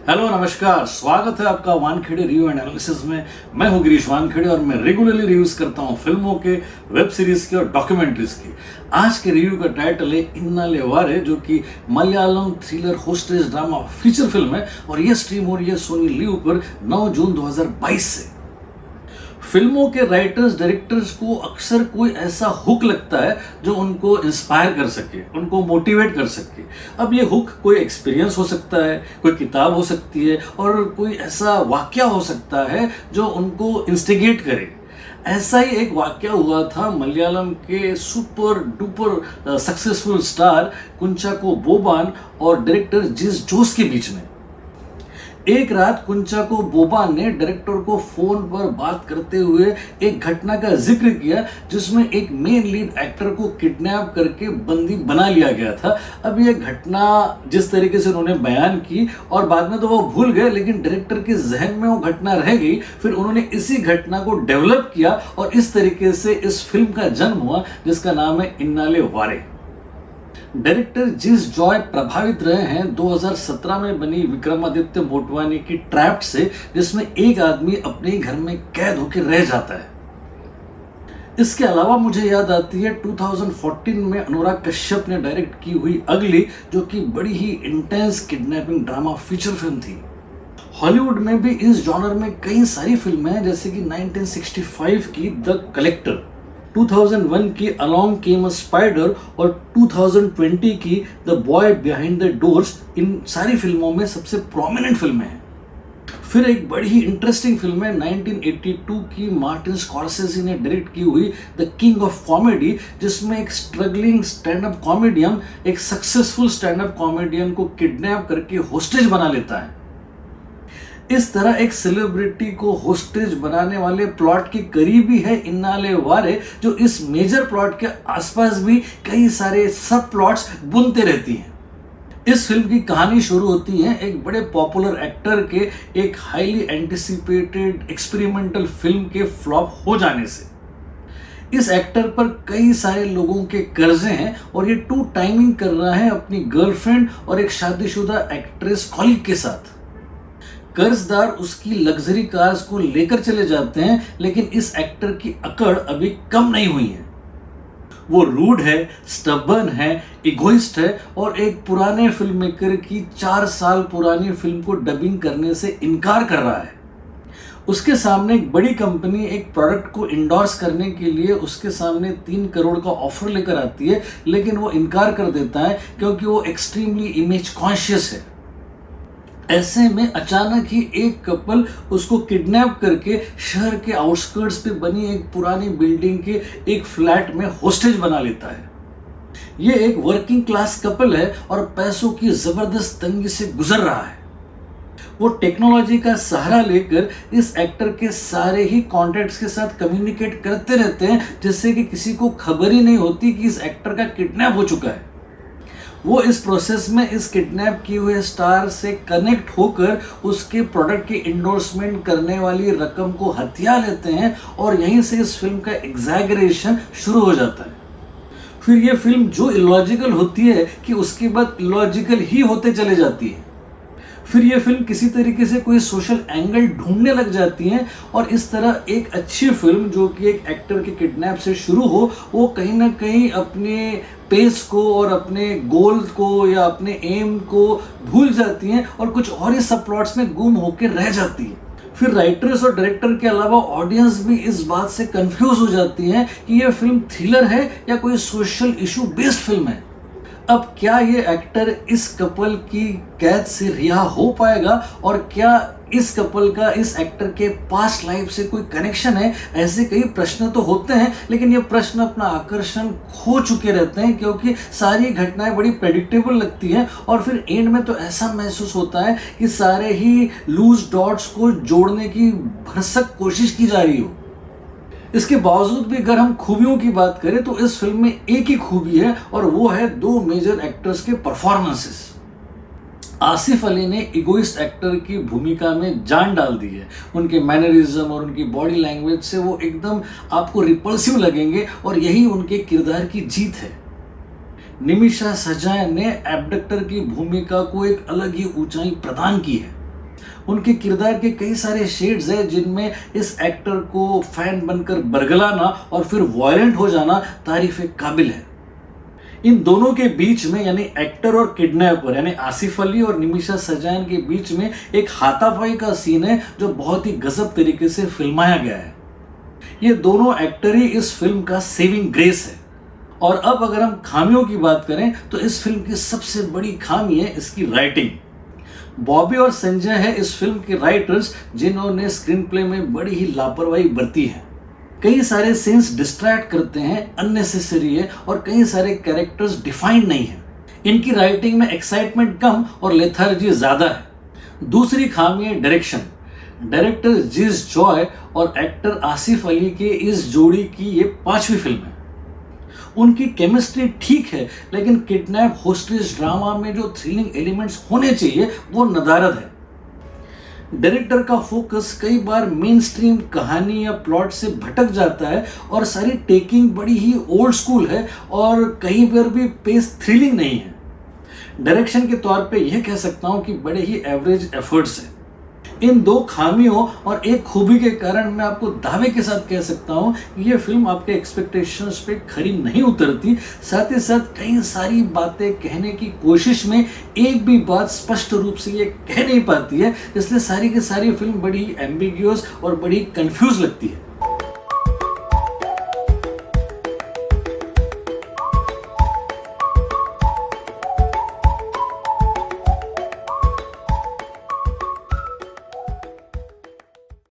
Hello नमस्कार, स्वागत है आपका वानखेड़े रिव्यू एंड एनालिसिस में। मैं हूं गिरीश वानखेड़े और मैं रेगुलरली रिव्यूज करता हूं फिल्मों के, वेब सीरीज के और डॉक्यूमेंट्रीज की। आज के रिव्यू का टाइटल है इन्नाले वारे, जो कि Malayalam thriller hostage drama feature film है और यह स्ट्रीम हो रही है सोनी लिव पर 9 जून 2022 से। फिल्मों के राइटर्स डायरेक्टर्स को अक्सर कोई ऐसा हुक लगता है जो उनको इंस्पायर कर सके, उनको मोटिवेट कर सके। अब ये हुक कोई एक्सपीरियंस हो सकता है, कोई किताब हो सकती है और कोई ऐसा वाकया हो सकता है जो उनको इंस्टिगेट करे। ऐसा ही एक वाकया हुआ था मलयालम के super duper successful star Kunchacko Boban और डायरेक्टर जिस जोस के बीच में। एक रात कुंचाको बोबान ने डायरेक्टर को फोन पर बात करते हुए एक घटना का जिक्र किया जिसमें एक मेन लीड एक्टर को किडनैप करके बंदी बना लिया गया था। अब यह घटना जिस तरीके से उन्होंने बयान की और बाद में तो वो भूल गए, लेकिन डायरेक्टर के जहन में वो घटना रह गई। फिर उन्होंने इसी घटना को डेवलप किया और इस तरीके से इस फिल्म का जन्म हुआ जिसका नाम है इन्नाले वारे। डायरेक्टर जिस जॉय प्रभावित रहे हैं 2017 में बनी विक्रमादित्य मोटवानी की ट्रैप्ड से, जिसमें एक आदमी अपने ही घर में कैद होकर रह जाता है। इसके अलावा मुझे याद आती है 2014 में अनुराग कश्यप ने डायरेक्ट की हुई अगली, जो कि बड़ी ही intense kidnapping drama feature film थी। हॉलीवुड में भी इस जॉनर में कई सारी फिल्में हैं, जैसे कि 1965 की द कलेक्टर, 2001 की अलॉन्ग केम अ स्पाइडर और 2020 की the boy behind the doors. इन सारी फिल्मों में सबसे प्रोमिनेंट फिल्में हैं। फिर एक बड़ी ही इंटरेस्टिंग फिल्म है 1982 की मार्टिन स्कॉर्सेज़ी ने डायरेक्ट की हुई द किंग ऑफ कॉमेडी, जिसमें एक स्ट्रगलिंग स्टैंड अप कॉमेडियन एक सक्सेसफुल स्टैंड अप कॉमेडियन को किडनैप करके होस्टेज बना लेता है। इस तरह एक सेलिब्रिटी को होस्टेज बनाने वाले प्लॉट के करीब ही है इन्नाले वारे, जो इस मेजर प्लॉट के आसपास भी कई सारे सब प्लॉट्स बुनते रहती हैं। इस फिल्म की कहानी शुरू होती है एक बड़े पॉपुलर एक्टर के एक हाईली एंटिसिपेटेड एक्सपेरिमेंटल फिल्म के फ्लॉप हो जाने से। इस एक्टर पर कई सारे लोगों के कर्जे हैं और ये टू टाइमिंग कर रहा है अपनी गर्लफ्रेंड और एक शादीशुदा एक्ट्रेस कॉलीग के साथ। कर्जदार उसकी लग्जरी कार्स को लेकर चले जाते हैं, लेकिन इस एक्टर की अकड़ अभी कम नहीं हुई है। वो रूड है, स्टबर्न है, इगोइस्ट है और एक पुराने फिल्म मेकर की 4 साल पुरानी फिल्म को डबिंग करने से इनकार कर रहा है। उसके सामने एक बड़ी कंपनी एक प्रोडक्ट को इंडोर्स करने के लिए उसके सामने 3 करोड़ का ऑफर लेकर आती है, लेकिन वो इनकार कर देता है क्योंकि वो एक्सट्रीमली इमेज कॉन्शियस है। ऐसे में अचानक ही एक कपल उसको किडनैप करके शहर के आउटस्कर्ट्स पे बनी एक पुरानी बिल्डिंग के एक फ्लैट में होस्टेज बना लेता है। ये एक वर्किंग क्लास कपल है और पैसों की जबरदस्त तंगी से गुजर रहा है। वो टेक्नोलॉजी का सहारा लेकर इस एक्टर के सारे ही कॉन्टैक्ट्स के साथ कम्युनिकेट करते रहते हैं, जिससे कि किसी को खबर ही नहीं होती कि इस एक्टर का किडनैप हो चुका है। वो इस प्रोसेस में इस किडनैप किए हुए स्टार से कनेक्ट होकर उसके प्रोडक्ट की इंडोर्समेंट करने वाली रकम को हथिया लेते हैं और यहीं से इस फिल्म का एग्जैगरेशन शुरू हो जाता है। फिर ये फिल्म जो इलॉजिकल होती है कि उसके बाद इलॉजिकल ही होते चले जाती है। फिर ये फिल्म किसी तरीके से कोई सोशल एंगल ढूंढने लग जाती है और इस तरह एक अच्छी फिल्म जो कि एक एक्टर के किडनैप से शुरू हो, वो कहीं ना कहीं अपने पेस को और अपने गोल को या अपने एम को भूल जाती हैं और कुछ और ही सब प्लॉट्स में गुम होकर रह जाती है। फिर राइटर्स और डायरेक्टर के अलावा ऑडियंस भी इस बात से कंफ्यूज हो जाती है कि यह फिल्म थ्रिलर है या कोई सोशल इशू बेस्ड फिल्म है। अब क्या ये एक्टर इस कपल की कैद से रिहा हो पाएगा और क्या इस कपल का इस एक्टर के पास्ट लाइफ से कोई कनेक्शन है? ऐसे कई प्रश्न तो होते हैं, लेकिन ये प्रश्न अपना आकर्षण खो चुके रहते हैं क्योंकि सारी घटनाएं बड़ी प्रेडिक्टेबल लगती हैं और फिर एंड में तो ऐसा महसूस होता है कि सारे ही लूज डॉट्स को जोड़ने की भरसक कोशिश की जा रही हो। इसके बावजूद भी अगर हम खूबियों की बात करें तो इस फिल्म में एक ही खूबी है और वो है 2 मेजर एक्टर्स के परफॉर्मेंसेस। आसिफ अली ने इगोइस्ट एक्टर की भूमिका में जान डाल दी है। उनके मैनरिज्म और उनकी बॉडी लैंग्वेज से वो एकदम आपको रिपल्सिव लगेंगे और यही उनके किरदार की जीत है। निमिषा सजाय ने एब्डक्टर की भूमिका को एक अलग ही ऊंचाई प्रदान की है। उनके किरदार के कई सारे शेड्स हैं जिनमें इस एक्टर को फैन बनकर बरगलाना और फिर वायलेंट हो जाना तारीफ काबिल है। इन दोनों के बीच में यानी एक्टर और किडनैपर यानी आसिफ अली और निमिषा सजान के बीच में एक हाथापाई का सीन है जो बहुत ही गजब तरीके से फिल्माया गया है। ये दोनों एक्टर ही इस फिल्म का सेविंग ग्रेस है। और अब अगर हम खामियों की बात करें तो इस फिल्म की सबसे बड़ी खामी है इसकी राइटिंग। बॉबी और संजय है इस फिल्म के राइटर्स जिन्होंने स्क्रीन प्ले में बड़ी ही लापरवाही बरती है। कई सारे सीन्स डिस्ट्रैक्ट करते हैं, अननेसेसरी है और कई सारे कैरेक्टर्स डिफाइंड नहीं है। इनकी राइटिंग में एक्साइटमेंट कम और लेथार्जी ज्यादा है। दूसरी खामी है डायरेक्शन। डायरेक्टर जिस जॉय और एक्टर आसिफ अली के इस जोड़ी की ये 5वीं फिल्म है। उनकी केमिस्ट्री ठीक है लेकिन किडनैप होस्टेज ड्रामा में जो थ्रिलिंग एलिमेंट्स होने चाहिए वो नदारद है। डायरेक्टर का फोकस कई बार मेन स्ट्रीम कहानी या प्लॉट से भटक जाता है और सारी टेकिंग बड़ी ही ओल्ड स्कूल है और कहीं पर भी पेस थ्रिलिंग नहीं है। डायरेक्शन के तौर पे यह कह सकता हूं कि बड़े ही एवरेज एफर्ट्स हैं। इन दो खामियों और एक खूबी के कारण मैं आपको दावे के साथ कह सकता हूं कि यह फिल्म आपके एक्सपेक्टेशंस पे खरी नहीं उतरती। साथ ही साथ कई सारी बातें कहने की कोशिश में एक भी बात स्पष्ट रूप से ये कह नहीं पाती है, इसलिए सारी की सारी फिल्म बड़ी एम्बिग्यूअस और बड़ी कंफ्यूज लगती है।